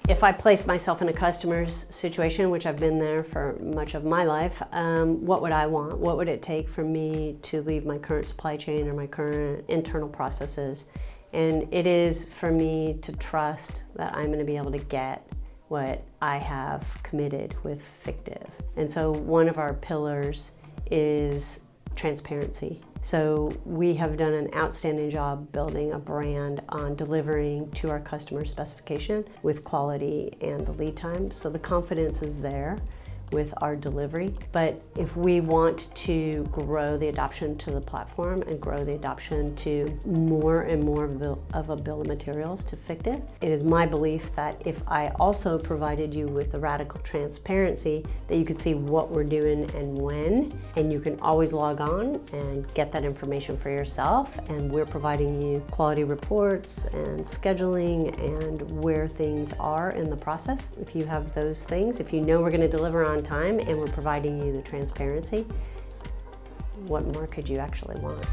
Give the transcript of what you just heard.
If I place myself in a customer's situation, which I've been there for much of my life, what would I want? What would it take for me to leave my current supply chain or my current internal processes? And it is for me to trust that I'm going to be able to get what I have committed with Fictiv. And so one of our pillars is transparency. So we have done an outstanding job building a brand on delivering to our customer specification with quality and the lead time. So the confidence is there with our delivery. But if we want to grow the adoption to the platform and grow the adoption to more and more of a bill of materials to Fictiv, it is my belief that if I also provided you with the radical transparency, that you could see what we're doing and when, and you can always log on and get that information for yourself. And we're providing you quality reports and scheduling and where things are in the process. If you have those things, if you know we're going to deliver on time and we're providing you the transparency, what more could you actually want?